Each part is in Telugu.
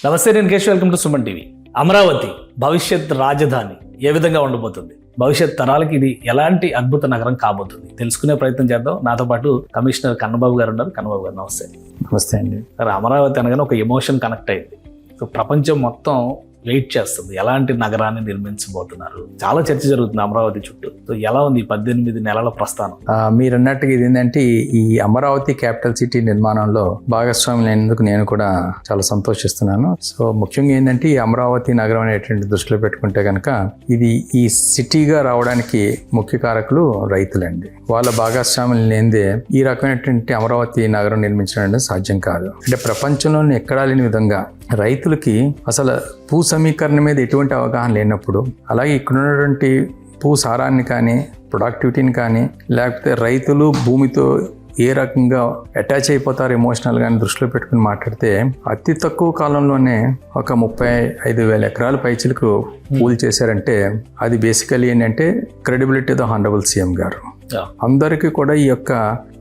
నమస్తే, నేను Keshav. Welcome to Suman TV. Amaravati భవిష్యత్ రాజధాని ఏ విధంగా ఉండబోతుంది, భవిష్యత్ తరాలకి ఇది ఎలాంటి అద్భుత నగరం కాబోతుంది తెలుసుకునే ప్రయత్నం చేద్దాం. నాతో పాటు కమిషనర్ కన్నబాబు గారు ఉన్నారు. కన్నబాబు గారు నమస్తే. నమస్తే అండి. అమరావతి అనగానే ఒక ఎమోషన్ కనెక్ట్ అయింది. సో ప్రపంచం మొత్తం వెయిట్ చేస్తుంది, ఎలాంటి నగరాన్ని నిర్మించబోతున్నారు. చాలా చర్చ జరుగుతుంది అమరావతి చుట్టూ. సో ఎలా ఉంది 18 నెలల ప్రస్థానం? మీరు అన్నట్టుగా ఇది ఏంటంటే ఈ అమరావతి క్యాపిటల్ సిటీ నిర్మాణంలో భాగస్వామి అయినందుకు నేను కూడా చాలా సంతోషిస్తున్నాను. సో ముఖ్యంగా ఏంటంటే ఈ అమరావతి నగరం అనేటువంటి దృష్టిలో పెట్టుకుంటే కనుక ఇది ఈ సిటీగా రావడానికి ముఖ్య కారకులు రైతులండి. వాళ్ళ భాగస్వాములు లేనిదే ఈ రకమైనటువంటి అమరావతి నగరం నిర్మించడం అనేది సాధ్యం కాదు. అంటే ప్రపంచంలోని ఎక్కడా లేని విధంగా రైతులకి అసలు భూ సమీకరణ మీద ఎటువంటి అవగాహన లేనప్పుడు, అలాగే ఇక్కడ ఉన్నటువంటి భూ సారాన్ని కానీ ప్రొడక్టివిటీని కానీ లేకపోతే రైతులు భూమితో ఏ రకంగా అటాచ్ అయిపోతారు ఎమోషనల్ గాని దృష్టిలో పెట్టుకుని మాట్లాడితే అతి తక్కువ కాలంలోనే ఒక 35,000 ఎకరాల పైచిలకు పూల్ చేశారంటే అది బేసికలీ ఏంటంటే క్రెడిబిలిటీ ద హానరబుల్ సీఎం గారు. అందరికీ కూడా ఈ యొక్క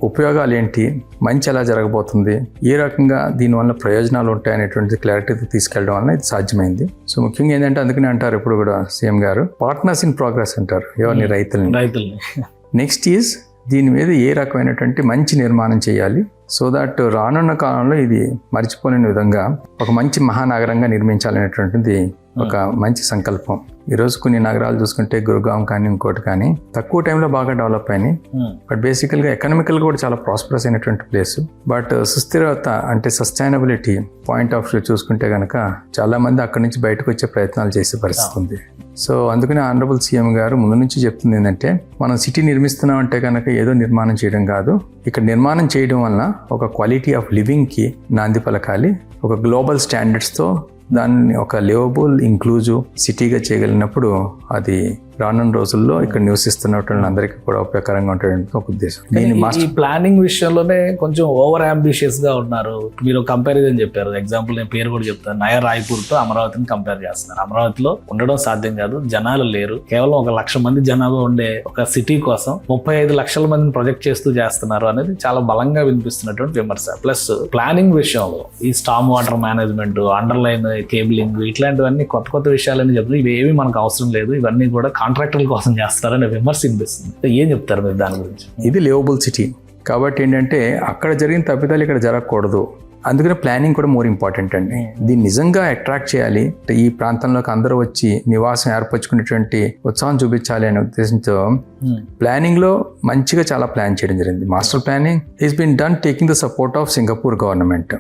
ఉపయోగాలు ఏంటి, మంచి ఎలా జరగబోతుంది, ఏ రకంగా దీనివల్ల ప్రయోజనాలు ఉంటాయి అనేటువంటి క్లారిటీతో తీసుకెళ్ళడం వల్ల ఇది సాధ్యమైంది. సో ముఖ్యంగా ఏంటంటే అందుకనే అంటారు ఇప్పుడు కూడా సీఎం గారు పార్ట్నర్స్ ఇన్ ప్రోగ్రెస్ అంటారు ఎవరిని, రైతుల్ని. నెక్స్ట్ ఈజ్ దీని మీద ఏ రకమైనటువంటి మంచి నిర్మాణం చేయాలి సో దట్ రానున్న కాలంలో ఇది మర్చిపోలేని విధంగా ఒక మంచి మహానగరంగా నిర్మించాలనేటువంటిది ఒక మంచి సంకల్పం. ఈరోజు కొన్ని నగరాలు చూసుకుంటే గురుగాం కానీ ఇంకోటి కానీ తక్కువ టైంలో బాగా డెవలప్ అయినాయి. బట్ బేసికల్గా ఎకనామికల్ కూడా చాలా ప్రాస్పరస్ అయినటువంటి ప్లేస్. బట్ సుస్థిరత అంటే సస్టైనబిలిటీ పాయింట్ ఆఫ్ వ్యూ చూసుకుంటే కనుక చాలా మంది అక్కడి నుంచి బయటకు వచ్చే ప్రయత్నాలు చేసే పరిస్థితి ఉంది. సో అందుకనే ఆనరబుల్ సీఎం గారు ముందు నుంచి చెప్తుంది ఏంటంటే మనం సిటీ నిర్మిస్తున్నాం అంటే కనుక ఏదో నిర్మాణం చేయడం కాదు, ఇక్కడ నిర్మాణం చేయడం వల్ల ఒక క్వాలిటీ ఆఫ్ లివింగ్కి నాంది పలకాలి. ఒక గ్లోబల్ స్టాండర్డ్స్తో దాన్ని ఒక లివబుల్ ఇంక్లూజివ్ సిటీగా చేయగలిగినప్పుడు అది రానున్న రోజుల్లో ఇక్కడ నివసిస్తున్నటువంటి అందరికీ కూడా ఉపయోగకరంగా ఉంటాడని ఒక ఉద్దేశం. ఈ ప్లానింగ్ విషయంలోనే కొంచెం ఓవర్ అంబిషియస్ గా ఉన్నారు. మీరు కంపారిజన్ చెప్పారు, ఎగ్జాంపుల్ నేను పేరు కూడా చెప్తాను. నయా రాయ్పూర్ తో అమరావతిని కంపేర్ చేస్తున్నారు. అమరావతిలో ఉండడం సాధ్యం కాదు, జనాలు లేరు. కేవలం 1,00,000 మంది జనాభా ఉండే ఒక సిటీ కోసం 35 లక్షల మందిని ప్రొజెక్ట్ చేస్తున్నారు అనేది చాలా బలంగా వినిపిస్తున్నటువంటి విమర్శ. ప్లస్ ప్లానింగ్ విషయంలో ఈ storm water management, underline cabling, ఇట్లాంటివన్నీ కొత్త విషయాలని చెప్తారు. ఇవి ఏవి మనకు అవసరం లేదు, ఇవన్నీ కూడా కాంట్రాక్టర్ల కోసం చేస్తారనే విమర్శ వినిపిస్తుంది. ఏం చెప్తారు మీరు దాని గురించి? ఇది లివబుల్ సిటీ కాబట్టి ఏంటంటే అక్కడ జరిగిన తప్పిదాలు ఇక్కడ జరగకూడదు. అందుకనే ప్లానింగ్ కూడా మోర్ ఇంపార్టెంట్ అండి. దీన్ని నిజంగా అట్రాక్ట్ చేయాలి, ఈ ప్రాంతంలోకి అందరూ వచ్చి నివాసం ఏర్పరచుకునేటువంటి ఉత్సాహం చూపించాలి అనే ఉద్దేశంతో ప్లానింగ్ లో మంచిగా చాలా ప్లాన్ చేయడం జరిగింది. Master planning is been done taking the support of Singapore government.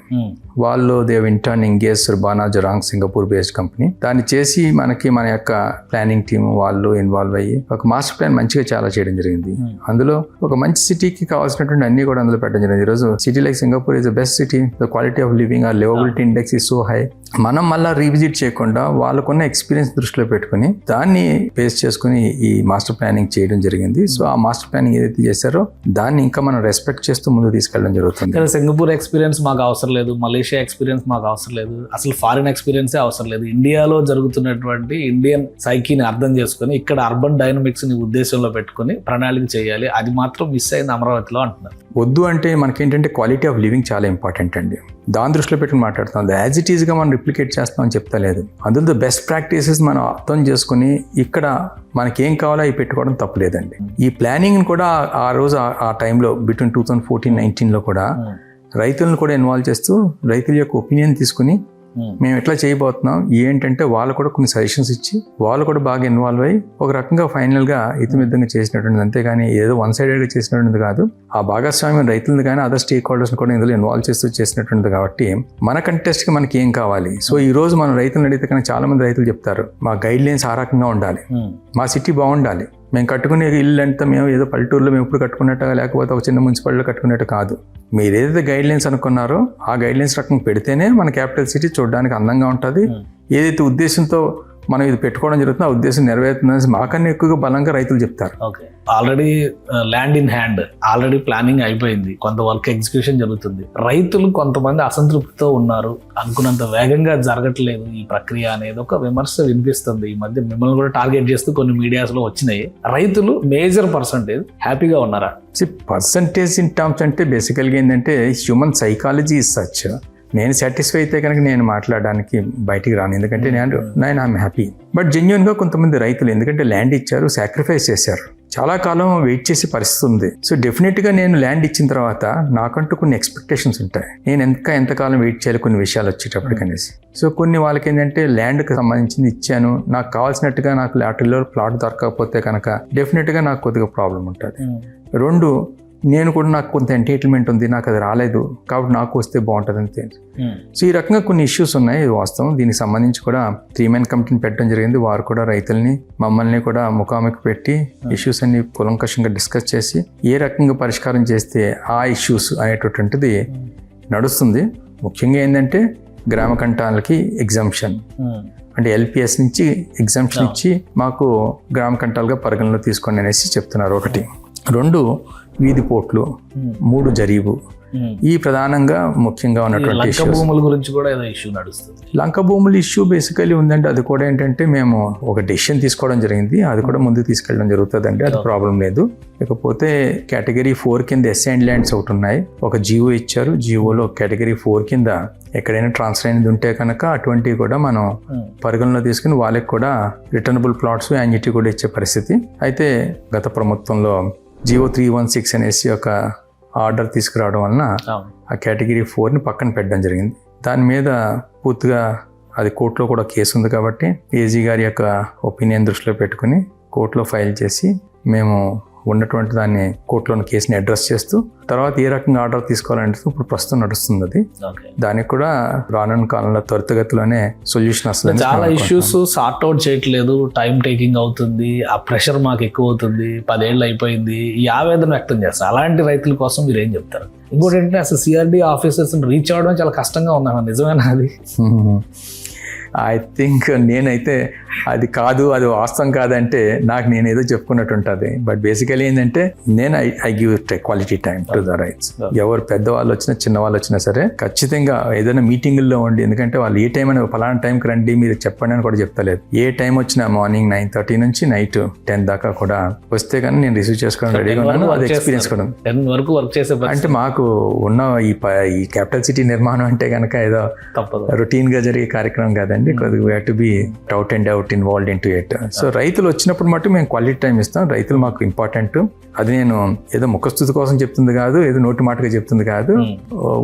వాళ్ళు they've in turn engage Surbana Jurong Singapore based company. దాన్ని చేసి మన యొక్క ప్లానింగ్ టీమ్ వాళ్ళు ఇన్వాల్వ్ అయ్యి ఒక మాస్టర్ ప్లాన్ మంచిగా చాలా చేయడం జరిగింది. అందులో ఒక మంచి సిటీకి కావాల్సినటువంటి అన్ని కూడా అందులో పెట్టడం జరిగింది. ఈరోజు city like Singapore is the best city. Quality of living or livability index is so high. మనం మళ్ళీ రీవిజిట్ చేయకుండా వాళ్ళకున్న ఎక్స్పీరియన్స్ దృష్టిలో పెట్టుకుని దాన్ని బేస్ చేసుకుని ఈ మాస్టర్ ప్లానింగ్ చేయడం జరిగింది. సో ఆ మాస్టర్ ప్లానింగ్ ఏదైతే చేశారో దాన్ని ఇంకా మనం రెస్పెక్ట్ చేస్తూ ముందు తీసుకెళ్ళడం జరుగుతుంది. సింగపూర్ ఎక్స్పీరియన్స్ మాకు అవసరం లేదు, మలేషియా ఎక్స్పీరియన్స్ మాకు అవసరం లేదు, అసలు ఫారిన్ ఎక్స్పీరియన్సే అవసరం లేదు. ఇండియాలో జరుగుతున్నటువంటి ఇండియన్ సైకీని అర్థం చేసుకుని ఇక్కడ అర్బన్ డైనమిక్స్ ని ఉద్దేశంలో పెట్టుకుని ప్రణాళిక చేయాలి. అది మాత్రం మిస్ అయింది అమరావతిలో అంటున్నారు. వద్దు అంటే మనకేంటంటే క్వాలిటీ ఆఫ్ లివింగ్ చాలా ఇంపార్టెంట్ అండి. దాని దృష్టిలో పెట్టుకుని మాట్లాడుతాం. యాజ్ ఇట్ ఈస్గా మనం రిప్లికేట్ చేస్తామని చెప్తా లేదు. అందులో ద బెస్ట్ ప్రాక్టీసెస్ మనం అర్థం చేసుకుని ఇక్కడ మనకేం కావాలో అవి పెట్టుకోవడం తప్పులేదండి. ఈ ప్లానింగ్ కూడా ఆ రోజు ఆ టైంలో బిట్వీన్ 2014-19 కూడా రైతులను కూడా ఇన్వాల్వ్ చేస్తూ రైతుల యొక్క ఒపీనియన్ తీసుకుని మేము ఎట్లా చేయబోతున్నాం ఏంటంటే వాళ్ళు కూడా కొన్ని సజెషన్స్ ఇచ్చి వాళ్ళు కూడా బాగా ఇన్వాల్వ్ అయ్యి ఒక రకంగా ఫైనల్ గా ఇతిమిద్దంగా చేసినటువంటిది. అంతేగాని ఏదో వన్ సైడెడ్ గా చేసినటువంటిది కాదు. ఆ భాగస్వామ్యం రైతులను కానీ అదర్ స్టేక్ హోల్డర్స్ కూడా ఇందులో ఇన్వాల్వ్ చేస్తూ చేసినటువంటిది. కాబట్టి మన కంటెస్ట్ కి మనకి ఏం కావాలి. సో ఈ రోజు మనం రైతులను అడిగితే కానీ చాలా మంది రైతులు చెప్తారు మా గైడ్ లైన్స్ ఆ రకంగా ఉండాలి, మా సిటీ బాగుండాలి, మేము కట్టుకునే ఇల్లు అంతా మేము ఏదో పల్లెటూరులో మేము ఇప్పుడు కట్టుకున్నట్టుగా లేకపోతే ఒక చిన్న మున్సిపాలిటీలో కట్టుకున్నట్టు కాదు. మీరు ఏదైతే గైడ్ లైన్స్ అనుకున్నారో ఆ గైడ్ లైన్స్ రకం పెడితేనే మన క్యాపిటల్ సిటీ చూడడానికి అందంగా ఉంటుంది. ఏదైతే ఉద్దేశంతో మనం ఇది పెట్టుకోవడం జరుగుతుందో ఆ ఉద్దేశం నెరవేరుతుందని మాకన్నా ఎక్కువగా బలంగా రైతులు చెప్తారు. Okay, already land in hand, already planning అయిపోయింది, కొంత వర్క్ ఎగ్జిక్యూషన్ జరుగుతుంది. రైతులు కొంతమంది అసంతృప్తితో ఉన్నారు, అనుకున్నంత వేగంగా జరగట్లేదు ఈ ప్రక్రియ అనేది ఒక విమర్శ వినిపిస్తుంది. ఈ మధ్య మిమ్మల్ని కూడా టార్గెట్ చేస్తూ కొన్ని మీడియాస్ లో వచ్చినాయి. రైతులు మేజర్ పర్సంటేజ్ హ్యాపీగా ఉన్నారా? పర్సంటేజ్ ఇన్ టర్మ్స్ అంటే బేసికల్గా ఏంటంటే హ్యూమన్ సైకాలజీ ఇస్ సచ్ నేను సాటిస్ఫై అయితే కనుక నేను మాట్లాడడానికి బయటికి రాను, ఎందుకంటే నేను ఐఎమ్ హ్యాపీ. బట్ జెన్యున్గా కొంతమంది రైతులు ఎందుకంటే ల్యాండ్ ఇచ్చారు, సాక్రిఫైస్ చేశారు, చాలా కాలం వెయిట్ చేసే పరిస్థితి ఉంది. సో డెఫినెట్గా నేను ల్యాండ్ ఇచ్చిన తర్వాత నాకంటూ కొన్ని ఎక్స్పెక్టేషన్స్ ఉంటాయి, నేను ఎంతకాలం వెయిట్ చేయాలి కొన్ని విషయాలు వచ్చేటప్పటికనేసి. సో కొన్ని వాళ్ళకి ఏంటంటే ల్యాండ్కి సంబంధించింది ఇచ్చాను, నాకు కావాల్సినట్టుగా నాకు లాటరీలో ప్లాట్ దొరకకపోతే కనుక డెఫినెట్గా నాకు కొద్దిగా ప్రాబ్లం ఉంటుంది. రెండు, నేను కూడా నాకు కొంత ఎంటైటిల్మెంట్ ఉంది, నాకు అది రాలేదు కాబట్టి నాకు వస్తే బాగుంటుంది అంతే. సో ఈ రకంగా కొన్ని ఇష్యూస్ ఉన్నాయి, ఇది వాస్తవం. దీనికి సంబంధించి కూడా 3-man కమిటీని పెట్టడం జరిగింది. వారు కూడా రైతుల్ని మమ్మల్ని కూడా ముఖాముఖి పెట్టి ఇష్యూస్ అన్ని కూలంకషంగా డిస్కస్ చేసి ఏ రకంగా పరిష్కారం చేస్తే ఆ ఇష్యూస్ అనేటటువంటిది నడుస్తుంది. ముఖ్యంగా ఏంటంటే గ్రామ కంఠాలకి ఎగ్జామ్షన్ అంటే ఎల్పిఎస్ నుంచి ఎగ్జామ్షన్ ఇచ్చి మాకు గ్రామ కంఠాలుగా పరిగణలో తీసుకోండి అనేసి చెప్తున్నారు. ఒకటి. రెండు, వీధి పోట్లు. మూడు, జరీబు. ఈ ప్రధానంగా ముఖ్యంగా ఉన్నటువంటి లంక భూముల గురించి కూడా ఏదో ఇష్యూ నడుస్తుంది. లంక భూముల ఇష్యూ బేసికలీ ఉందంటే అది కూడా ఏంటంటే మేము ఒక డెసిషన్ తీసుకోవడం జరిగింది, అది కూడా ముందుకు తీసుకెళ్ళడం జరుగుతుందండి, అది ప్రాబ్లం లేదు. ఇకపోతే కేటగిరీ 4 కింద అసైన్డ్ ల్యాండ్స్ ఒకటి ఉన్నాయి, ఒక జియో ఇచ్చారు, జియోలో కేటగిరీ 4 కింద ఎక్కడైనా ట్రాన్స్ఫర్ అయినది ఉంటే కనుక అటువంటివి కూడా మనం పరిగణలో తీసుకుని వాళ్ళకి కూడా రిటర్నబుల్ ప్లాట్స్ యాన్యుటీ కూడా ఇచ్చే పరిస్థితి. అయితే గత ప్రభుత్వంలో జియో 316 అనేసి ఒక ఆర్డర్ తీసుకురావడం వలన ఆ కేటగిరీ 4ని పక్కన పెట్టడం జరిగింది. దాని మీద పూర్తిగా అది కోర్టులో కూడా కేసు ఉంది కాబట్టి ఏజీ గారి యొక్క ఒపీనియన్ దృష్టిలో పెట్టుకుని కోర్టులో ఫైల్ చేసి మేము ఉన్నటువంటి దాన్ని కోర్టులోని కేసుని అడ్రస్ చేస్తూ తర్వాత ఏ రకంగా ఆర్డర్ తీసుకోవాలంటే ఇప్పుడు ప్రస్తుతం నడుస్తుంది అది. దానికి కూడా రానున్న కాలంలో త్వరితగతిలోనే సొల్యూషన్ వస్తుంది. చాలా ఇష్యూస్ సార్ట్ అవుట్ చేయట్లేదు, టైం టేకింగ్ అవుతుంది, ఆ ప్రెషర్ మాకు ఎక్కువ అవుతుంది, 10 ఏళ్ళు అయిపోయింది, ఈ ఆవేదన వ్యక్తం చేస్తారు. అలాంటి రైతుల కోసం మీరు ఏం చెప్తారు? ఇంకోటి ఏంటంటే అసలు సిఆర్డి ఆఫీసర్స్ రీచ్ అవ్వడం చాలా కష్టంగా ఉందన్న, నిజమేనా అది? ఐ థింక్ నేనైతే అది కాదు, అది వాస్తవం కాదంటే నాకు నేను ఏదో చెప్పుకున్నట్టు ఉంటుంది. బట్ బేసికలీ ఏంటంటే నేను I give quality time to the rights. ఎవరు పెద్దవాళ్ళు వచ్చినా చిన్నవాళ్ళు వచ్చినా సరే ఖచ్చితంగా ఏదైనా మీటింగుల్లో ఉండి, ఎందుకంటే వాళ్ళు ఏ టైం అని ఫలానా టైంకి రండి మీరు చెప్పండి అని కూడా చెప్తలేదు. ఏ టైం వచ్చినా మార్నింగ్ 9:30 నుంచి నైట్ 10 దాకా కూడా వస్తే కానీ నేను రిసీవ్ చేసుకోవడం రెడీగా ఉన్నాను. అది ఎక్స్పీరియన్స్ కూడా వరకు వర్క్ చేసే అంటే మాకు ఉన్న ఈ క్యాపిటల్ సిటీ నిర్మాణం అంటే కనుక ఏదో రొటీన్ గా జరిగే కార్యక్రమం కాదండి. We have to be out and out involved into it. So రైతులు వచ్చినప్పుడు మటు మేము క్వాలిటీ టైం ఇస్తాం. రైతులు మాకు ఇంపార్టెంట్. అది నేను ఏదో ముఖస్థుతి కోసం చెప్తుంది కాదు, ఏదో నోటి మాటగా చెప్తుంది కాదు.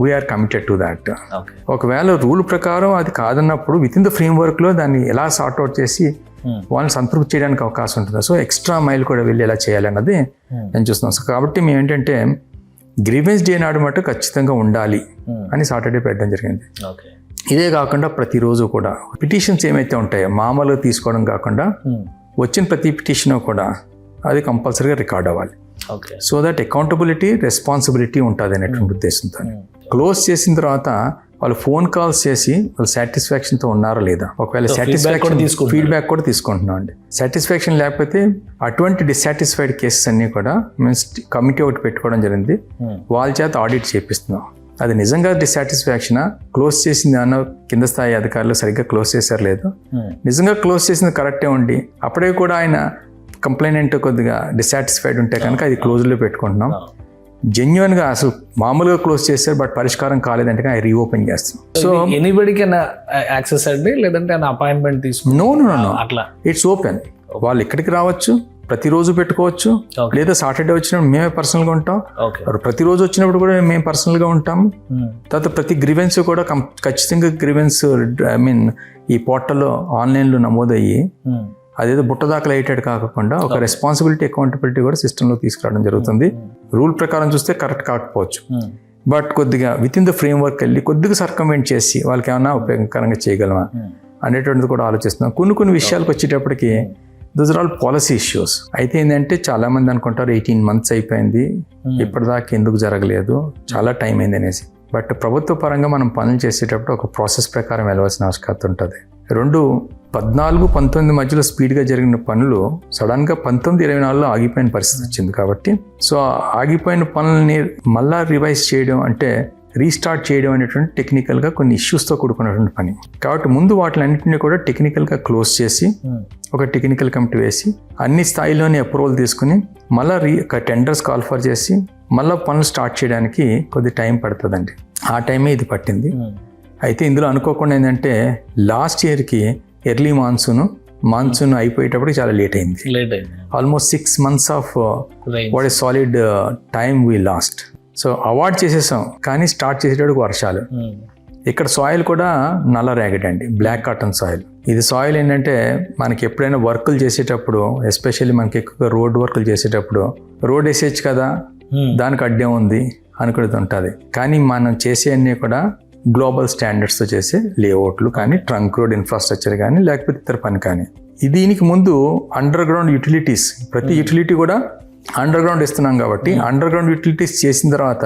We're committed to that. ఒకవేళ రూల్ ప్రకారం అది కాదన్నప్పుడు within the framework లో దాన్ని ఎలా సార్ట్ అవుట్ చేసి వాళ్ళని సంతృప్తి చేయడానికి అవకాశం ఉంటుంది. సో ఎక్స్ట్రా మైల్ కూడా వెళ్ళి ఎలా చేయాలన్నది నేను చూస్తున్నాను. సో కాబట్టి మేము ఏంటంటే గ్రీవెన్స్ డే నాడు మటు ఖచ్చితంగా ఉండాలి అని సాటర్డే పెట్టడం జరిగింది. ఇదే కాకుండా ప్రతిరోజు కూడా పిటిషన్స్ ఏమైతే ఉంటాయో మామూలుగా తీసుకోవడం కాకుండా వచ్చిన ప్రతి పిటిషన్ కూడా అది కంపల్సరీగా రికార్డ్ అవ్వాలి. సో దట్ అకౌంటబిలిటీ, రెస్పాన్సిబిలిటీ ఉంటుంది అనేటువంటి ఉద్దేశంతో క్లోజ్ చేసిన తర్వాత వాళ్ళు ఫోన్ కాల్స్ చేసి వాళ్ళు సాటిస్ఫాక్షన్తో ఉన్నారా లేదా, ఒకవేళ సాటిస్ఫాక్షన్ ఫీడ్బ్యాక్ కూడా తీసుకుంటున్నాం అండి. సాటిస్ఫాక్షన్ లేకపోతే అటువంటి డిస్సాటిస్ఫైడ్ కేసెస్ అన్నీ కూడా మేము కమిటీ ఒకటి పెట్టుకోవడం జరిగింది, వాళ్ళ చేత ఆడిట్ చేపిస్తున్నాం. అది నిజంగా డిస్సాటిస్ఫాక్షనా, క్లోజ్ చేసింది అన్న కింద స్థాయి అధికారులు సరిగ్గా క్లోజ్ చేశారు లేదు, నిజంగా క్లోజ్ చేసింది కరెక్టే ఉండి అప్పుడే కూడా ఆయన కంప్లైనెంట్ కొద్దిగా డిస్సాటిస్ఫైడ్ ఉంటే కనుక అది క్లోజ్లో పెట్టుకుంటున్నాం. జెన్యున్గా అసలు మామూలుగా క్లోజ్ చేశారు బట్ పరిష్కారం కాలేదంటే అది రీఓపెన్ చేస్తాం. సో ఎనీబడీకి యాక్సెస్ అండి, లేదంటే అపాయింట్మెంట్ తీసుకుని నో అట్లా ఇట్స్ ఓపెన్. వాళ్ళు ఇక్కడికి రావచ్చు, ప్రతిరోజు పెట్టుకోవచ్చు, లేదా సాటర్డే వచ్చినప్పుడు మేమే పర్సనల్గా ఉంటాం, ప్రతిరోజు వచ్చినప్పుడు కూడా మేము పర్సనల్గా ఉంటాము. తర్వాత ప్రతి గ్రీవెన్స్ కూడా ఖచ్చితంగా గ్రీవెన్స్ ఈ పోర్టల్లో ఆన్లైన్లో నమోదయ్యి అదేదో బుట్టదాఖలు అయ్యేటట్టు కాకుండా ఒక రెస్పాన్సిబిలిటీ, అకౌంటబిలిటీ కూడా సిస్టంలో తీసుకురావడం జరుగుతుంది. రూల్ ప్రకారం చూస్తే కరెక్ట్ కాకపోవచ్చు, బట్ కొద్దిగా with in the frame work వెళ్ళి కొద్దిగా సర్కంవెంట్ చేసి వాళ్ళకి ఏమైనా ఉపయోగకరంగా చేయగలమా అనేటువంటిది కూడా ఆలోచిస్తున్నాం. కొన్ని విషయాలకు వచ్చేటప్పటికి those are all policy issues. అయితే ఏంటంటే చాలా మంది అనుకుంటారు 18 months అయిపోయింది, ఇప్పటిదాకా ఎందుకు జరగలేదు, చాలా టైం అయింది అనేసి. బట్ ప్రభుత్వ పరంగా మనం పనులు చేసేటప్పుడు ఒక ప్రాసెస్ ప్రకారం వెళ్ళవలసిన అవసరం ఉంటుంది. 2014-19 మధ్యలో స్పీడ్గా జరిగిన పనులు సడన్గా 19-24లో ఆగిపోయిన పరిస్థితి వచ్చింది. కాబట్టి సో ఆగిపోయిన పనులని మళ్ళా రివైజ్ చేయడం అంటే రీస్టార్ట్ చేయడం అనేటువంటి టెక్నికల్గా కొన్ని ఇష్యూస్తో కూడుకున్నటువంటి పని. కాబట్టి ముందు వాటిలన్నింటినీ కూడా టెక్నికల్గా క్లోజ్ చేసి ఒక టెక్నికల్ కమిటీ వేసి అన్ని స్థాయిలోనే అప్రూవల్ తీసుకుని మళ్ళీ టెండర్స్ కాల్ఫర్ చేసి మళ్ళీ పనులు స్టార్ట్ చేయడానికి కొద్ది టైం పడుతుందండి. ఆ టైమే ఇది పట్టింది. అయితే ఇందులో అనుకోకుండా ఏంటంటే లాస్ట్ ఇయర్కి ఎర్లీ మాన్సూన్ అయిపోయేటప్పుడు చాలా లేట్ అయింది. Almost 6 months of what a solid time we last. So avoid చేసేసాం, కానీ స్టార్ట్ చేసేటప్పుడు వర్షాలు. ఇక్కడ సాయిల్ కూడా నల్ల రేగడి అండి, బ్లాక్ కాటన్ సాయిల్. ఇది సాయిల్ ఏంటంటే మనకి ఎప్పుడైనా వర్కులు చేసేటప్పుడు, ఎస్పెషల్లీ మనకి ఎక్కువగా రోడ్ వర్కులు చేసేటప్పుడు, రోడ్ వేసేయచ్చు కదా, దానికి అడ్డం ఉంది అనుకునేది ఉంటుంది. కానీ మనం చేసే అన్నీ కూడా గ్లోబల్ స్టాండర్డ్స్తో చేసే లేఅవుట్లు కానీ, ట్రంక్ రోడ్ ఇన్ఫ్రాస్ట్రక్చర్ కానీ, లేకపోతే ఇతర పని కానీ. దీనికి ముందు అండర్ గ్రౌండ్ యూటిలిటీస్, ప్రతి యూటిలిటీ కూడా అండర్ గ్రౌండ్ ఇస్తున్నాం కాబట్టి అండర్ గ్రౌండ్ యూటిలిటీస్ చేసిన తర్వాత,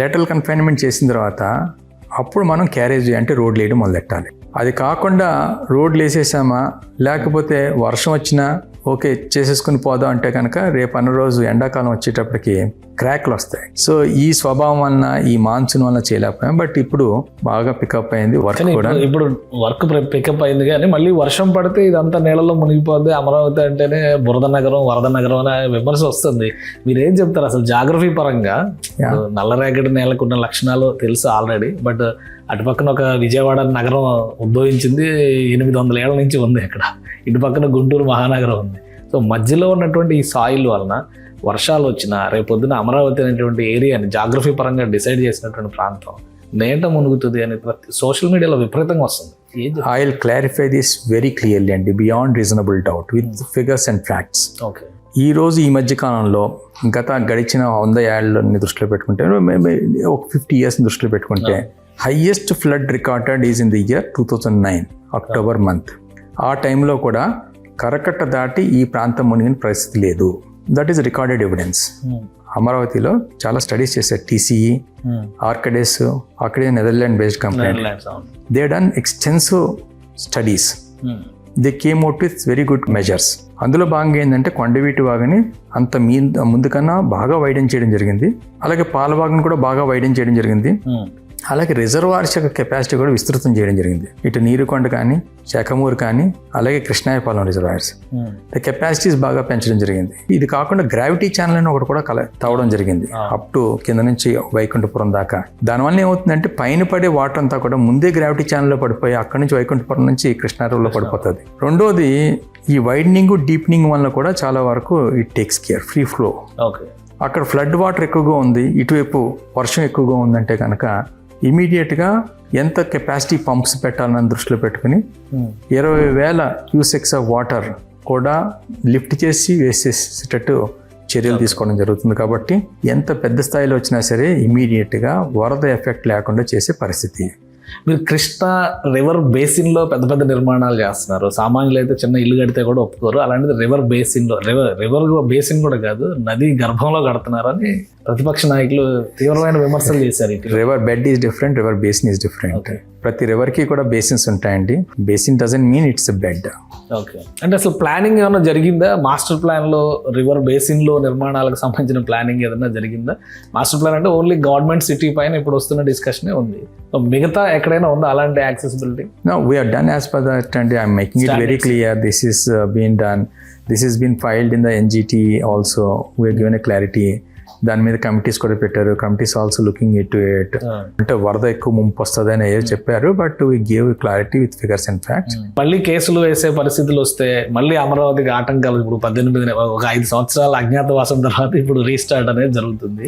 లేటరల్ కన్ఫైన్మెంట్ చేసిన తర్వాత అప్పుడు మనం క్యారేజ్ అంటే రోడ్లు వేయడం మొదలెట్టాలి. అది కాకుండా రోడ్లు వేసేసామా, లేకపోతే వర్షం వచ్చినా ఓకే చేసేసుకుని పోదాం అంటే కనుక రేపు అన్న రోజు ఎండాకాలం వచ్చేటప్పటికి క్రాక్లు వస్తాయి. సో ఈ స్వభావం వలన, ఈ మాన్సూన్ వలన చేయలేకపోయాం. బట్ ఇప్పుడు బాగా పికప్ అయింది వర్క్ కూడా. ఇప్పుడు వర్క్ పికప్ అయింది, కానీ మళ్ళీ వర్షం పడితే ఇదంతా నీళ్ళలో మునిగిపోద్ది, అమరావతి అంటేనే బురద నగరం, వరద నగరం అనే విమర్శ వస్తుంది. మీరేం చెప్తారు అసలు జాగ్రఫీ పరంగా? నల్లరేగడి నేలకున్న లక్షణాలు తెలుసు ఆల్రెడీ, బట్ అటుపక్కన ఒక విజయవాడ నగరం ఉద్భవించింది 800 ఏళ్ల నుంచి ఉంది అక్కడ, ఇటు పక్కన గుంటూరు మహానగరం ఉంది. సో మధ్యలో ఉన్నటువంటి ఈ సాయిల్ వలన వర్షాలు వచ్చినా రేపొద్దున అమరావతి అనేటువంటి ఏరియాని జాగ్రఫీ పరంగా డిసైడ్ చేసినటువంటి ప్రాంతం నేట మునుగుతుంది అని సోషల్ మీడియాలో విపరీతంగా వస్తుంది. I will clarify this very clearly అండి, beyond reasonable doubt, with figures and facts. Okay, ఈ రోజు ఈ మధ్య కాలంలో గడిచిన 100 ఏళ్ళని దృష్టిలో పెట్టుకుంటే, ఒక 50 years దృష్టిలో పెట్టుకుంటే, highest flood recorded is in the year 2009 October month. ఆ టైంలో కూడా కరకట్ట దాటి ఈ ప్రాంతం మునిగిన పరిస్థితి లేదు. That is recorded evidence. అమరావతిలో చాలా స్టడీస్ చేశారు TCE, ఆర్కడెస్, అక్కడే Netherland based company. They done extensive studies. They came out with very good measures. అందులో భాగంగా ఏంటంటే కొండవీటి వాగుని అంత ముందు కన్నా బాగా వైడెన్ చేయడం జరిగింది. అలాగే పాలవాగుని కూడా బాగా వైడెన్ చేయడం జరిగింది. అలాగే రిజర్వాయర్స్ యొక్క కెపాసిటీ కూడా విస్తృతం చేయడం జరిగింది. ఇటు నీరుకొండ కానీ, శాఖమూరు కానీ, అలాగే కృష్ణాయపాలెం రిజర్వాయర్స్ కెపాసిటీస్ బాగా పెంచడం జరిగింది. ఇది కాకుండా గ్రావిటీ ఛానల్ అని ఒకటి కూడా తవ్వడం జరిగింది, అప్ టు కింద నుంచి వైకుంఠపురం దాకా. దానివల్ల ఏమవుతుందంటే పైన పడే వాటర్ అంతా కూడా ముందే గ్రావిటీ ఛానల్లో పడిపోయి అక్కడి నుంచి వైకుంఠపురం నుంచి కృష్ణారంలో పడిపోతుంది. రెండోది, ఈ వైడనింగ్ డీప్నింగ్ వల్ల కూడా చాలా వరకు it takes care, free flow. అక్కడ ఫ్లడ్ వాటర్ ఎక్కువగా ఉంది, ఇటువైపు వర్షం ఎక్కువగా ఉందంటే కనుక ఇమీడియట్గా ఎంత కెపాసిటీ పంప్స్ పెట్టాలని దృష్టిలో పెట్టుకుని 20,000 క్యూసెక్స్ ఆఫ్ వాటర్ కూడా లిఫ్ట్ చేసి వేసేసేటట్టు చర్యలు తీసుకోవడం జరుగుతుంది. కాబట్టి ఎంత పెద్ద స్థాయిలో వచ్చినా సరే ఇమీడియట్గా వరద ఎఫెక్ట్ లేకుండా చేసే పరిస్థితి. మీరు కృష్ణా రివర్ బేసిన్లో పెద్ద పెద్ద నిర్మాణాలు చేస్తున్నారు. సామాన్యులు అయితే చిన్న ఇల్లు కడితే కూడా ఒప్పుకోరు, అలాంటిది రివర్ బేసిన్లో, రివర్ బేసిన్ కూడా కాదు, నది గర్భంలో కడుతున్నారని ప్రతిపక్ష నాయకులు తీవ్రమైన విమర్శలు చేశారు. River bed is different, river basin is different. ప్రతి రివర్కి కూడా బేసిన్స్ ఉంటాయండి. Basin doesn't mean it's a bed. Okay, అంటే అసలు ప్లానింగ్ ఏమైనా జరిగిందా? మాస్టర్ ప్లాన్లో రివర్ బేసిన్లో నిర్మాణాలకు సంబంధించిన ప్లానింగ్ ఏదైనా జరిగిందా? మాస్టర్ ప్లాన్ అంటే ఓన్లీ గవర్నమెంట్ సిటీ పైన ఇప్పుడు వస్తున్న డిస్కషనే ఉంది. మిగతా ఎక్కడైనా ఉందా అలాంటి accessibility? No, we are done as per that, and I am making it very clear. This is being done. This has been filed in the NGT also. We are given a clarity. దాని మీద కమిటీస్ కూడా పెట్టారు. Committees also looking it to it. అంటే వరద ఎక్కువ ముంపు వస్తుంది అని చెప్పారు, but we gave clarity with figures and facts. మళ్ళీ కేసులు వేసే పరిస్థితులు వస్తే మళ్ళీ అమరావతికి ఆటంకాలు. ఇప్పుడు 18 ఒక 5 సంవత్సరాల అజ్ఞాతవాసం తర్వాత ఇప్పుడు రీస్టార్ట్ అనేది జరుగుతుంది.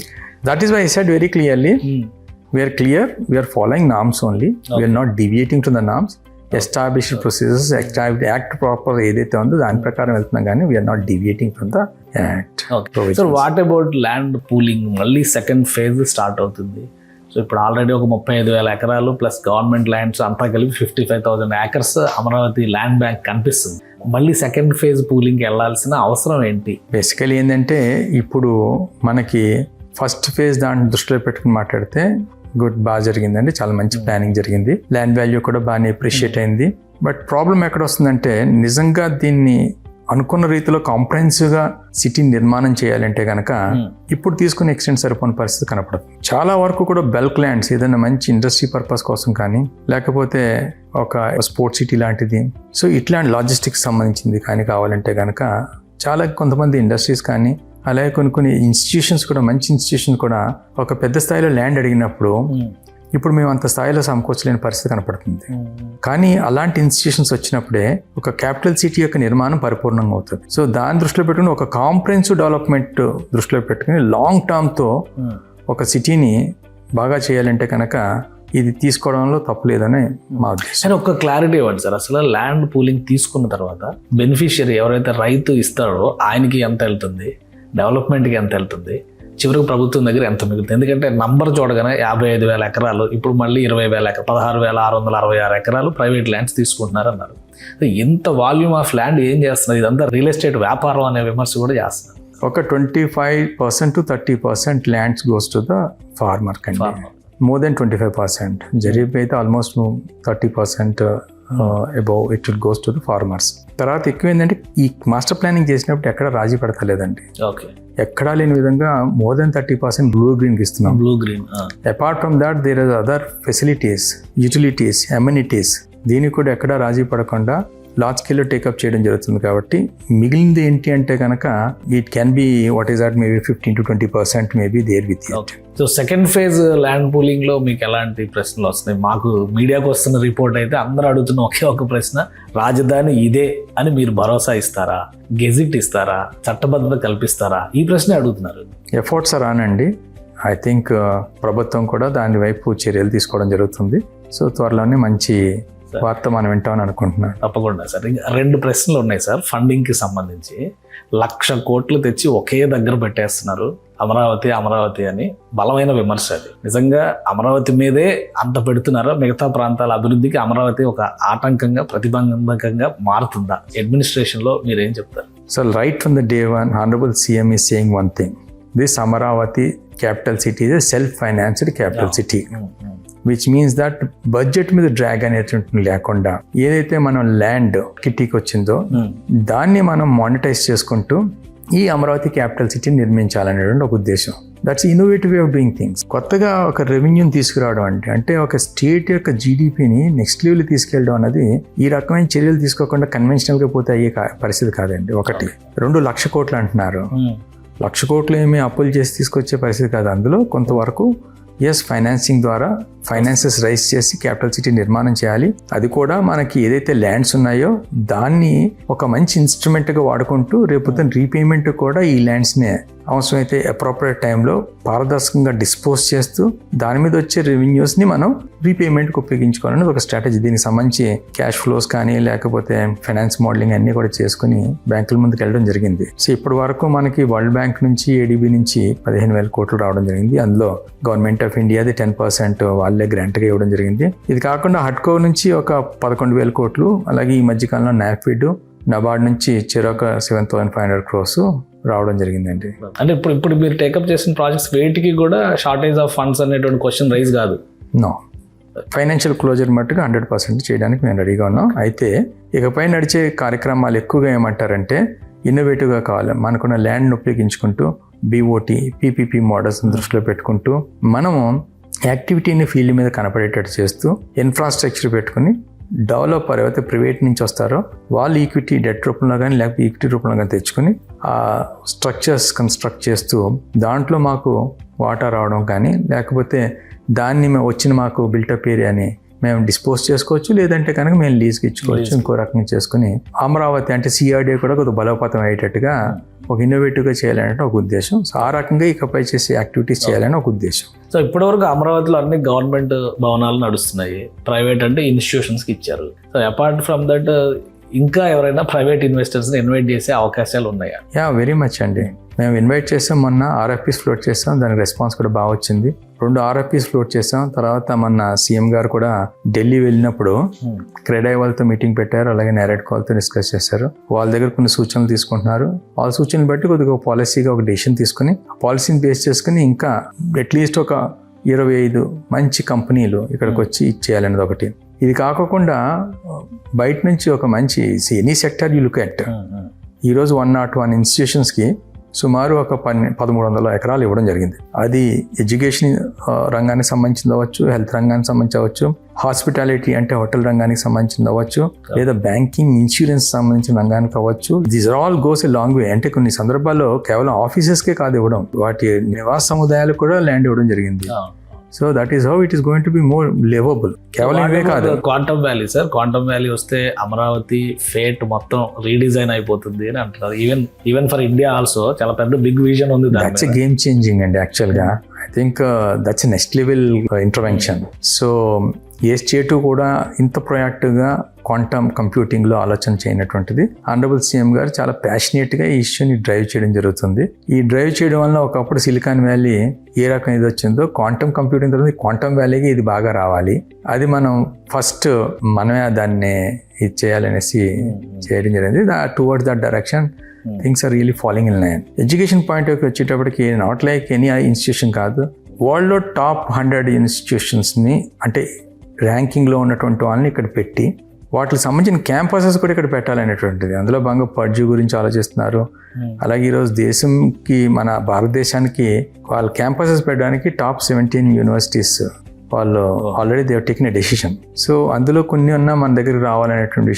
That is why I said very clearly, we are clear, we are following norms only. We are not deviating to the norms. Established procedures, act proper ఏదైతే ఉందో దాని ప్రకారం వెళ్తున్నాం, కానీ we are not deviating from the act. So what about land pooling? మళ్ళీ సెకండ్ ఫేజ్ స్టార్ట్ అవుతుంది. సో ఇప్పుడు ఆల్రెడీ ఒక 35,000 ఎకరాలు ప్లస్ గవర్నమెంట్ ల్యాండ్స్ అంతా కలిపి 55,000 acres అమరావతి ల్యాండ్ బ్యాంక్ కనిపిస్తుంది. మళ్ళీ సెకండ్ ఫేజ్ పూలింగ్కి వెళ్ళాల్సిన అవసరం ఏంటి? బేసికలీ ఏంటంటే ఇప్పుడు మనకి ఫస్ట్ ఫేజ్ దాన్ని దృష్టిలో పెట్టుకుని మాట్లాడితే బాగా జరిగిందండి, చాలా మంచి ప్లానింగ్ జరిగింది. ల్యాండ్ వాల్యూ కూడా బాగానే అప్రిషియేట్ అయింది. బట్ ప్రాబ్లం ఎక్కడ వస్తుందంటే, నిజంగా దీన్ని అనుకున్న రీతిలో కాంప్రహెన్సివ్గా సిటీ నిర్మాణం చేయాలంటే కనుక ఇప్పుడు తీసుకునే ఎక్స్టెంట్ సరిపోని పరిస్థితి కనపడుతుంది. చాలా వరకు కూడా బల్క్ ల్యాండ్స్ ఏదైనా మంచి ఇండస్ట్రీ పర్పస్ కోసం కానీ, లేకపోతే ఒక స్పోర్ట్స్ సిటీ లాంటిది, సో ఇట్లాంటి లాజిస్టిక్స్ సంబంధించింది కానీ కావాలంటే కనుక చాలా కొంతమంది ఇండస్ట్రీస్ కానీ, అలాగే కొన్ని ఇన్స్టిట్యూషన్స్ కూడా, మంచి ఇన్స్టిట్యూషన్ కూడా ఒక పెద్ద స్థాయిలో ల్యాండ్ అడిగినప్పుడు ఇప్పుడు మేము అంత స్థాయిలో సమకూర్చలేని పరిస్థితి కనపడుతుంది. కానీ అలాంటి ఇన్స్టిట్యూషన్స్ వచ్చినప్పుడే ఒక క్యాపిటల్ సిటీ యొక్క నిర్మాణం పరిపూర్ణంగా అవుతుంది. సో దాన్ని దృష్టిలో పెట్టుకుని ఒక కాంప్రహెన్సివ్ డెవలప్మెంట్ దృష్టిలో పెట్టుకుని లాంగ్ టర్మ్తో ఒక సిటీని బాగా చేయాలంటే కనుక ఇది తీసుకోవడంలో తప్పు లేదని మా ఉద్దేశం. కానీ ఒక క్లారిటీ ఇవ్వండి సార్, అసలు ల్యాండ్ పూలింగ్ తీసుకున్న తర్వాత బెనిఫిషియరీ ఎవరైతే రైతు ఇస్తాడో ఆయనకి ఎంత వెళ్తుంది, డెవలప్మెంట్కి ఎంత వెళ్తుంది, చివరికి ప్రభుత్వం దగ్గర ఎంత మిగులుతుంది? ఎందుకంటే నంబర్ చూడగానే 55,000 ఎకరాలు, ఇప్పుడు మళ్ళీ 20,000 ఎకరాలు, 16,666 ఎకరాలు ప్రైవేట్ ల్యాండ్స్ తీసుకుంటున్నారు అన్నారు. ఇంత వాల్యూమ్ ఆఫ్ ల్యాండ్ ఏం చేస్తున్నారు? ఇదంతా రియల్ ఎస్టేట్ వ్యాపారం అనే విమర్శ కూడా చేస్తున్నారు. ఒక 25% to 30% lands goes to the farmer కండి. More than 25%. జరీబ్ అయితే almost 30% above it goes to the farmers. తర్వాత ఎక్కువ ఏంటంటే ఈ మాస్టర్ ప్లానింగ్ చేసినప్పుడు ఎక్కడ రాజీ పడతలేదండి. ఓకే, ఎక్కడా లేని విధంగా మోర్ దెన్ 30% బ్లూ గ్రీన్కి ఇస్తున్నాం. Blue green. Apart from that there are other facilities, utilities, amenities, దీనికి కూడా ఎక్కడా రాజీ పడకుండా లార్జ్ స్కేల్లో టేకప్ చేయడం జరుగుతుంది. కాబట్టి మిగిలింది ఏంటి అంటే కనుక it can be what is that maybe 15 to 20% maybe there with it. So second phase land pooling లో మీకు ఎలాంటి ప్రశ్నలు వస్తున్నాయి? మాకు మీడియాకు వస్తున్న రిపోర్ట్ అయితే అందరూ అడుగుతున్న ఒకే ఒక ప్రశ్న, రాజధాని ఇదే అని మీరు భరోసా ఇస్తారా, గెజిట్ ఇస్తారా, చట్టబద్ధత కల్పిస్తారా? ఈ ప్రశ్న అడుగుతున్నారు. ఎఫర్ట్స్ ఆర్ ఆన్ అండి. ఐ థింక్ ప్రభుత్వం కూడా దాని వైపు చర్యలు తీసుకోవడం జరుగుతుంది. సో త్వరలోనే మంచి వార్త మనం వింటామని అనుకుంటున్నాను. తప్పకుండా సార్. ఇంకా 2 ప్రశ్నలు ఉన్నాయి సార్ ఫండింగ్కి సంబంధించి. 1,00,000 కోట్లు తెచ్చి ఒకే దగ్గర పెట్టేస్తున్నారు, అమరావతి అమరావతి అని బలమైన విమర్శ. అది నిజంగా అమరావతి మీదే అంత పెడుతున్నారా? మిగతా ప్రాంతాల అభివృద్ధికి అమరావతి ఒక ఆటంకంగా, ప్రతిబంధకంగా మారుతుందా? అడ్మినిస్ట్రేషన్లో మీరేం చెప్తారు? So right from the day one Honorable CM is saying one thing. This Amaravati capital city is a self-financed capital city. Which means that budget మీద డ్రాగ్ అనేటువంటి లేకుండా ఏదైతే మనం ల్యాండ్ కిట్టీకి వచ్చిందో దాన్ని మనం మానిటైజ్ చేసుకుంటూ ఈ అమరావతి క్యాపిటల్ సిటీని నిర్మించాలనేటువంటి ఒక ఉద్దేశం. That's innovative way of doing things. కొత్తగా ఒక రెవెన్యూని తీసుకురావడం అంటే ఒక స్టేట్ యొక్క జీడిపిని నెక్స్ట్ లెవెల్ తీసుకెళ్ళడం అన్నది ఈ రకమైన చర్యలు తీసుకోకుండా కన్వెన్షనల్గా పోతే అయ్యే పరిస్థితి కాదండి. 1, 2 లక్ష కోట్లు అంటున్నారు. 1,00,000 కోట్లు ఏమీ అప్పులు చేసి తీసుకొచ్చే పరిస్థితి కాదు. అందులో కొంతవరకు ఫైనాన్సింగ్ ద్వారా ఫైనాన్సెస్ రైజ్ చేసి క్యాపిటల్ సిటీ నిర్మాణం చేయాలి. అది కూడా మనకి ఏదైతే ల్యాండ్స్ ఉన్నాయో దాన్ని ఒక మంచి ఇన్స్ట్రుమెంట్గా వాడుకుంటూ రేపు రీపేమెంట్ కూడా ఈ ల్యాండ్స్నే అవసరమైతే అప్రోప్రియట్ టైంలో పారదర్శకంగా డిస్పోజ్ చేస్తూ దాని మీద వచ్చే రెవెన్యూస్ని మనం రీపేమెంట్కి ఉపయోగించుకోవాలని ఒక స్ట్రాటజీ. దీనికి సంబంధించి క్యాష్ ఫ్లోస్ కానీ లేకపోతే ఫైనాన్స్ మోడలింగ్ అన్నీ కూడా చేసుకుని బ్యాంకుల ముందుకు వెళ్ళడం జరిగింది. సో ఇప్పటి వరకు మనకి వరల్డ్ బ్యాంక్ నుంచి, ADB నుంచి 15,000 కోట్లు రావడం జరిగింది. అందులో గవర్నమెంట్ ఆఫ్ ఇండియాది 10% వాళ్ళే గ్రాంట్గా ఇవ్వడం జరిగింది. ఇది కాకుండా హడ్కో నుంచి ఒక 11,000 కోట్లు, అలాగే ఈ మధ్యకాలంలో నాఫిడ్, నబార్డ్ నుంచి చెరొక 7,500 crores రావడం జరిగిందండి. అంటే ఇప్పుడు మీరు టేకప్ చేసిన ప్రాజెక్ట్స్ వేటికి కూడా షార్టేజ్ ఆఫ్ ఫండ్స్ అనేటువంటి క్వశ్చన్ రైజ్ కాదు. నో, ఫైనాన్షియల్ క్లోజర్ మట్టుగా 100% చేయడానికి మేము రెడీగా ఉన్నాం. అయితే ఇకపై నడిచే కార్యక్రమాలు ఎక్కువగా ఏమంటారంటే ఇన్నోవేటివ్గా కావాలి. మనకున్న ల్యాండ్ను ఉపయోగించుకుంటూ BOT, PPP మోడల్స్ దృష్టిలో పెట్టుకుంటూ మనము యాక్టివిటీని ఫీల్డ్ మీద కనపడేటట్టు చేస్తూ ఇన్ఫ్రాస్ట్రక్చర్ పెట్టుకుని డెవలపర్ ఎవరైతే ప్రైవేట్ నుంచి వస్తారో వాళ్ళు ఈక్విటీ డెట్ రూపంలో కానీ లేకపోతే ఈక్విటీ రూపంలో కానీ తెచ్చుకొని ఆ స్ట్రక్చర్స్ కన్స్ట్రక్ట్ చేస్తూ దాంట్లో మాకు వాటా రావడం కానీ లేకపోతే దాన్ని వచ్చిన మాకు బిల్టప్ ఏరియాని మేము డిస్పోజ్ చేసుకోవచ్చు, లేదంటే కనుక మేము లీజ్కి ఇచ్చుకోవచ్చు. ఇంకో రకంగా చేసుకుని అమరావతి అంటే CRDA కూడా కొద్దిగా బలోపేతం అయ్యేటట్టుగా ఒక ఇన్నోవేటివ్గా చేయాలనే ఒక ఉద్దేశం. సో ఆ రకంగా ఇకపై చేసే యాక్టివిటీస్ చేయాలని ఒక ఉద్దేశం. సో ఇప్పటివరకు అమరావతిలో అన్ని గవర్నమెంట్ భవనాలు నడుస్తున్నాయి, ప్రైవేట్ అంటే ఇన్స్టిట్యూషన్స్కి ఇచ్చారు. సో అపార్ట్ ఫ్రమ్ దట్ ఇంకా ఎవరైనా ప్రైవేట్ ఇన్వెస్టర్స్ని ఇన్వైట్ చేసే అవకాశాలు ఉన్నాయా? వెరీ మచ్ అండి. మేము ఇన్వైట్ చేసాం, మొన్న RFPs ఫ్లోట్ చేసాం, దానికి రెస్పాన్స్ కూడా బాగా వచ్చింది. 2 RFPs ఫ్లోట్ చేసాం. తర్వాత మొన్న CM గారు కూడా ఢిల్లీ వెళ్ళినప్పుడు క్రెడాయ్ వాళ్ళతో మీటింగ్ పెట్టారు, అలాగే నారెడ్కో వాళ్ళతో డిస్కస్ చేశారు. వాళ్ళ దగ్గర కొన్ని సూచనలు తీసుకుంటున్నారు. వాళ్ళ సూచనలు బట్టి కొద్దిగా పాలసీగా ఒక డెసిషన్ తీసుకుని పాలసీని బేస్ చేసుకుని ఇంకా అట్లీస్ట్ ఒక 25 మంచి కంపెనీలు ఇక్కడికి వచ్చి ఇచ్చేయాలనేది ఒకటి. ఇది కాకుండా బయట నుంచి ఒక మంచి any sector you look at, ఈరోజు 101 ఇన్స్టిట్యూషన్స్కి సుమారు ఒక 1,300 ఎకరాలు ఇవ్వడం జరిగింది. అది ఎడ్యుకేషన్ రంగానికి సంబంధించింది అవ్వచ్చు, హెల్త్ రంగానికి సంబంధించి అవ్వచ్చు, హాస్పిటాలిటీ అంటే హోటల్ రంగానికి సంబంధించింది అవ్వచ్చు, లేదా బ్యాంకింగ్, ఇన్సూరెన్స్ సంబంధించిన రంగానికి అవ్వచ్చు. These are all goes a long way. అంటే కొన్ని సందర్భాల్లో కేవలం ఆఫీసెస్కే కాదు ఇవ్వడం, వాటి నివాస సముదాయాలకు కూడా ల్యాండ్ ఇవ్వడం జరిగింది. So that is how it is going to be more liveable. కేవలం ఇవే కాదు, quantum valley sir, quantum valley వస్తే అమరావతి ఫేట్ మొత్తం రీడిజైన్ అయిపోతుంది అని అంటున్నారు. ఈవెన్ ఫర్ ఇండియా ఆల్సో చాలా పెద్ద బిగ్ విజన్ ఉంది. దట్స్ గేమ్ చేంజింగ్ అండి యాక్చువల్ గా. I think that's next level intervention. So A state కూడా ఇంత ప్రొయాక్టివ్గా క్వాంటమ్ కంప్యూటింగ్లో ఆలోచన చేయనటువంటిది. ఆనరబుల్ సీఎం గారు చాలా ప్యాషనేట్గా ఈ ఇష్యూని డ్రైవ్ చేయడం జరుగుతుంది. ఈ డ్రైవ్ చేయడం వల్ల ఒకప్పుడు సిలికాన్ వ్యాలీ ఏ రకం ఇది వచ్చిందో, క్వాంటమ్ కంప్యూటింగ్ తర్వాత క్వాంటమ్ వ్యాలీకి ఇది బాగా రావాలి. అది మనం ఫస్ట్ మనమే దాన్ని ఇది చేయాలనేసి చేయడం జరిగింది. Towards that direction things are really following in line. Education point of వచ్చేటప్పటికి నాట్ లైక్ ఎనీ ఇన్స్టిట్యూషన్ కాదు, వరల్డ్లో టాప్ 100 ఇన్స్టిట్యూషన్స్ని అంటే ర్యాంకింగ్లో ఉన్నటువంటి వాళ్ళని ఇక్కడ పెట్టి వాటికి సంబంధించిన క్యాంపసెస్ కూడా ఇక్కడ పెట్టాలనేటువంటిది. అందులో భాగంగా పడ్జు గురించి ఆలోచిస్తున్నారు. అలాగే ఈరోజు దేశంకి, మన భారతదేశానికి వాళ్ళ క్యాంపసెస్ పెట్టడానికి టాప్ 17 యూనివర్సిటీస్ వాళ్ళు already they taken a decision. So అందులో కొన్ని ఉన్నా మన దగ్గరికి రావాలనేటువంటి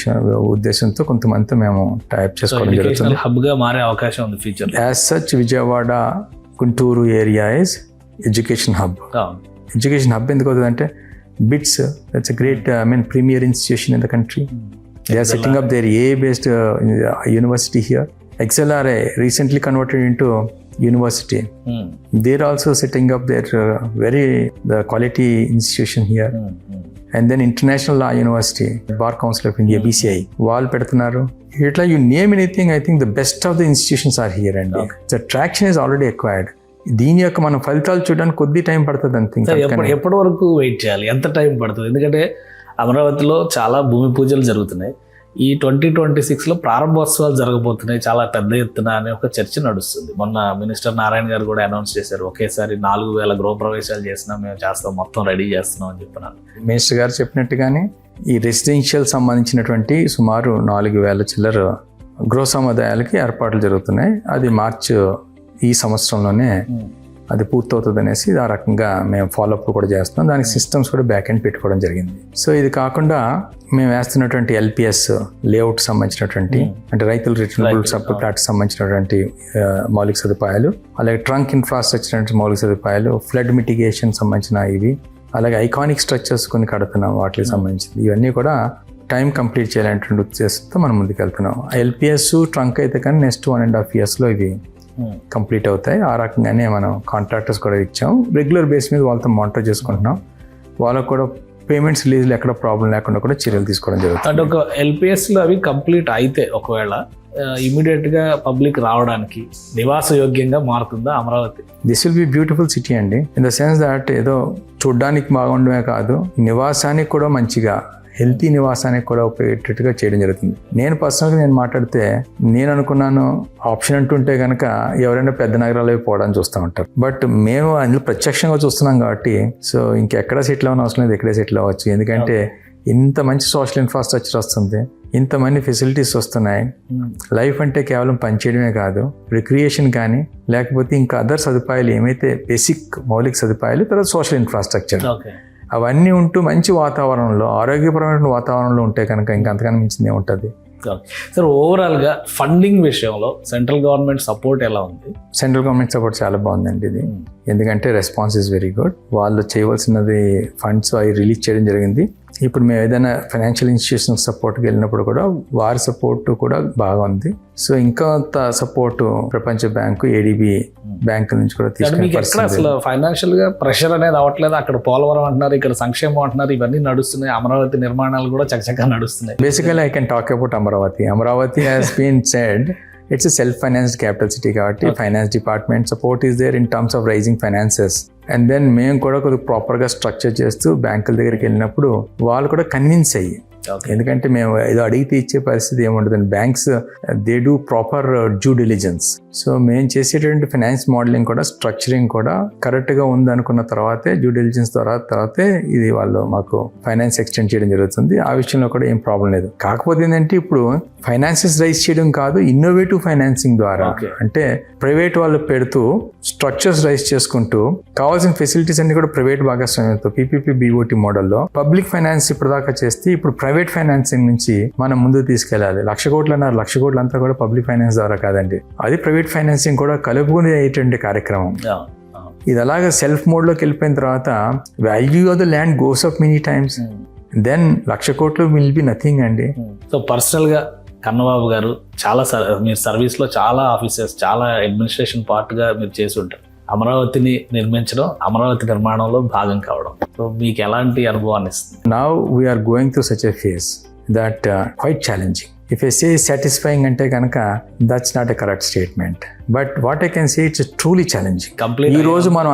ఉద్దేశంతో కొంతమందితో మేము టైప్ చేసుకోవడం జరుగుతుంది. హబ్గా మారే అవకాశం ఉంది future. As such Vijayawada Guntur area is education hub. Education hub ఎందుకు అవుతుందంటే BITS, that's a great premier institution in the country. They are setting up their AI-based university here. XLRI recently converted into university. They're also setting up their the quality institution here. And then International Law University, Bar Council of India, BCI, వాళ్ళు పెడుతున్నారు. ఇట్లా you name anything, I think the best of the institutions are here and the traction is already acquired. దీని యొక్క మనం ఫలితాలు చూడడానికి కొద్ది టైం పడుతుంది అంతే. ఎప్పటి వరకు వెయిట్ చేయాలి, ఎంత టైం పడుతుంది? ఎందుకంటే అమరావతిలో చాలా భూమి పూజలు జరుగుతున్నాయి. ఈ 2026లో ప్రారంభోత్సవాలు జరగబోతున్నాయి చాలా పెద్ద ఎత్తున అనే ఒక చర్చ నడుస్తుంది. మొన్న మినిస్టర్ నారాయణ గారు కూడా అనౌన్స్ చేశారు, ఒకేసారి 4000 గృహప్రవేశాలు చేసినా మేము చేస్తాం, మొత్తం రెడీ చేస్తున్నాం అని చెప్పినారు. మినిస్టర్ గారు చెప్పినట్టుగానే ఈ రెసిడెన్షియల్ సంబంధించినటువంటి సుమారు 4000 చిల్లర గృహ సముదాయాలకి ఏర్పాట్లు జరుగుతున్నాయి. అది మార్చి ఈ సంవత్సరంలోనే అది పూర్తవుతుంది అనేసి ఆ రకంగా మేము ఫాలోఅప్ కూడా చేస్తున్నాం. దానికి సిస్టమ్స్ కూడా బ్యాక్ ఎండ్ పెట్టుకోవడం జరిగింది. సో ఇది కాకుండా మేము వేస్తున్నటువంటి LPS లేఅవుట్ సంబంధించినటువంటి అంటే రైతుల రిటర్నబుల్ ప్లాట్ సంబంధించినటువంటి మౌలిక సదుపాయాలు, అలాగే ట్రంక్ ఇన్ఫ్రాస్ట్రక్చర్ మౌలిక సదుపాయాలు, ఫ్లడ్ మిటిగేషన్ సంబంధించిన ఇవి, అలాగే ఐకానిక్ స్ట్రక్చర్స్ కొన్ని కడుతున్నాం వాటికి సంబంధించింది. ఇవన్నీ కూడా టైం కంప్లీట్ చేయాలనేటువంటి ఉద్దేశంతో మనం ముందుకు వెళ్తున్నాం. LPS ట్రంక్ అయితే కానీ నెక్స్ట్ 1.5 yearsలో ఇవి కంప్లీట్ అవుతాయి. ఆ రకంగానే మనం కాంట్రాక్టర్స్ కూడా ఇచ్చాం. రెగ్యులర్ బేస్ మీద వాళ్ళతో మానిటర్ చేసుకుంటున్నాం. వాళ్ళకు కూడా పేమెంట్స్ రిలీజ్లు ఎక్కడ ప్రాబ్లం లేకుండా కూడా చర్యలు తీసుకోవడం జరుగుతుంది. అంటే ఒక LPSలో అవి కంప్లీట్ అయితే ఒకవేళ ఇమీడియట్గా పబ్లిక్ రావడానికి నివాస యోగ్యంగా మారుతుందా Amaravati? This will be beautiful city అండి, ఇన్ ద సెన్స్ దాట్ ఏదో చూడ్డానికి బాగుండమే కాదు, నివాసానికి కూడా మంచిగా హెల్తీ నివాసానికి కూడా ఉపయోగేటట్టుగా చేయడం జరుగుతుంది. నేను పర్సనల్గా నేను మాట్లాడితే నేను అనుకున్నాను ఆప్షన్ అంటుంటే కనుక ఎవరైనా పెద్ద నగరాలకు పోవడానికి చూస్తూ ఉంటారు. బట్ మేము అందులో ప్రత్యక్షంగా చూస్తున్నాం కాబట్టి సో ఇంకెక్కడ సెటిల్ అవ్వని అవసరం లేదు, ఎక్కడే సెటిల్ అవ్వచ్చు. ఎందుకంటే ఇంత మంచి సోషల్ ఇన్ఫ్రాస్ట్రక్చర్ వస్తుంది, ఇంతమంది ఫెసిలిటీస్ వస్తున్నాయి. లైఫ్ అంటే కేవలం పనిచేయడమే కాదు, రిక్రియేషన్ కానీ లేకపోతే ఇంకా అదర్ సదుపాయాలు ఏమైతే బేసిక్ మౌలిక సదుపాయాలు, తర్వాత సోషల్ ఇన్ఫ్రాస్ట్రక్చర్ అవన్నీ ఉంటూ మంచి వాతావరణంలో, ఆరోగ్యపరమైన వాతావరణంలో ఉంటే కనుక ఇంకా అంతకన్నా మించింది ఏముంటుంది. సార్ ఓవరాల్గా ఫండింగ్ విషయంలో సెంట్రల్ గవర్నమెంట్ సపోర్ట్ ఎలా ఉంది? సెంట్రల్ గవర్నమెంట్ సపోర్ట్ చాలా బాగుందండి ఇది. ఎందుకంటే రెస్పాన్స్ ఈజ్ వెరీ గుడ్. వాళ్ళు చేయవలసినది ఫండ్స్ అవి రిలీజ్ చేయడం జరిగింది. ఇప్పుడు మేము ఏదైనా ఫైనాన్షియల్ ఇన్స్టిట్యూషన్ సపోర్ట్కి వెళ్ళినప్పుడు కూడా వారి సపోర్ట్ కూడా బాగా ఉంది. సో ఇంకా సపోర్ట్ ప్రపంచ బ్యాంకు, ADB బ్యాంకు నుంచి కూడా తీసుకుని అసలు ఫైనాన్షియల్ గా ప్రెషర్ అనేది అవ్వట్లేదు. అక్కడ పోలవరం అంటున్నారు, ఇక్కడ సంక్షేమం అంటున్నారు, ఇవన్నీ నడుస్తున్నాయి. అమరావతి నిర్మాణాలు కూడా చక్కగా నడుస్తున్నాయి. Basically I can talk about Amaravati. Amaravati has been said it's a self-financed capital city కాబట్టి finance department support is there in terms of raising finances. And then మేము కూడా కొద్దిగా ప్రాపర్గా స్ట్రక్చర్ చేస్తూ బ్యాంకుల దగ్గరికి వెళ్ళినప్పుడు వాళ్ళు కూడా కన్విన్స్ అయ్యి, ఎందుకంటే మేము ఏదో అడిగితే ఇచ్చే పరిస్థితి ఏముండదండి. Banks they do proper due diligence. So మేము చేసేటువంటి ఫైనాన్స్ మోడలింగ్ కూడా స్ట్రక్చరింగ్ కూడా కరెక్ట్గా ఉందనుకున్న తర్వాతే డ్యూ డిలిజెన్స్ తర్వాతే ఇది వాళ్ళు మాకు ఫైనాన్స్ ఎక్స్టెండ్ చేయడం జరుగుతుంది. ఆ విషయంలో కూడా ఏం ప్రాబ్లం లేదు. కాకపోతే ఏంటంటే ఇప్పుడు ఫైనాన్సెస్ రైజ్ చేయడం కాదు, ఇన్నోవేటివ్ ఫైనాన్సింగ్ ద్వారా అంటే ప్రైవేట్ వాళ్ళు పెడుతూ స్ట్రక్చర్స్ రైజ్ చేసుకుంటూ కావాల్సిన ఫెసిలిటీస్ అన్ని కూడా ప్రైవేట్ భాగస్వామ్యంతో PPP BOT మోడల్లో పబ్లిక్ ఫైనాన్స్ ఇప్పటిదాకా చేస్తే ఇప్పుడు ప్రైవేట్ ఫైనాన్సింగ్ నుంచి మనం ముందుకు తీసుకెళ్ళాలి. 1,00,000 కోట్లు అన్నారు, 1,00,000 కోట్లు అంతా కూడా పబ్లిక్ ఫైనాన్స్ ద్వారా కాదండి, అది ప్రైవేట్ ఫైనాన్సింగ్ కూడా కలుపుకునేటువంటి కార్యక్రమం. ఇది అలాగా సెల్ఫ్ మోడ్లోకి వెళ్ళిపోయిన తర్వాత value of the land goes up many times, then 1,00,000 కోట్లు విల్ బి నథింగ్ అండి. సో పర్సనల్గా కన్నబాబు గారు చాలా మీరు సర్వీస్లో చాలా ఆఫీసర్స్, చాలా అడ్మినిస్ట్రేషన్ పార్ట్గా మీరు చేసి ఉంటారు. అమరావతిని నిర్మించడం, అమరావతి నిర్మాణంలో భాగం కావడం, సో మీకు ఎలాంటి అనుభవాన్ని ఇస్తుంది? Now we are going through such a phase that quite challenging. If I say satisfying ante kanaka, that's not a correct statement. But what I can say, it's truly challenging. ఈ రోజు మనం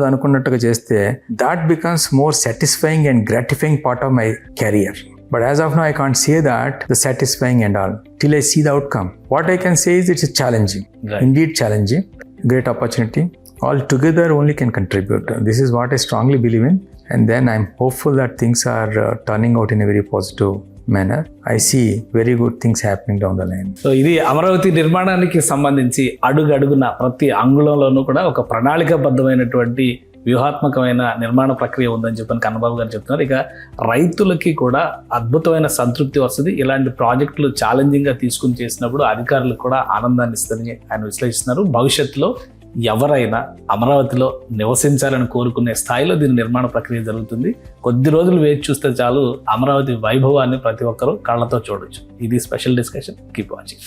అనుకున్నట్టుగా చేస్తే that becomes more satisfying and gratifying part of my career. But as of now, I can't say that the satisfying and all till I see the outcome. What I can say is it's challenging, Right. Indeed challenging, great opportunity. All together only can contribute. This is what I strongly believe in. And then I'm hopeful that things are turning out in a very positive manner. I see very good things happening down the line. So ఇది అమరావతి నిర్మాణానికి సంబంధించి అడుగడుగున ప్రతి అంగుళంలోనూ కూడా ఒక ప్రణాళికాబద్ధమైనటువంటి వ్యూహాత్మకమైన నిర్మాణ ప్రక్రియ ఉందని చెప్పని కన్నబాబు గారు చెప్తున్నారు. ఇక రైతులకి కూడా అద్భుతమైన సంతృప్తి వస్తుంది. ఇలాంటి ప్రాజెక్టులు ఛాలెంజింగ్గా తీసుకుని చేసినప్పుడు అధికారులకు కూడా ఆనందాన్ని ఇస్తుందని ఆయన విశ్లేషిస్తున్నారు. భవిష్యత్తులో ఎవరైనా అమరావతిలో నివసించాలని కోరుకునే స్థాయిలో దీని నిర్మాణ ప్రక్రియ జరుగుతుంది. కొద్ది రోజులు వేచి చూస్తే చాలు అమరావతి వైభవాన్ని ప్రతి ఒక్కరూ కళ్ళతో చూడొచ్చు. ఇది స్పెషల్ డిస్కషన్. Keep watching.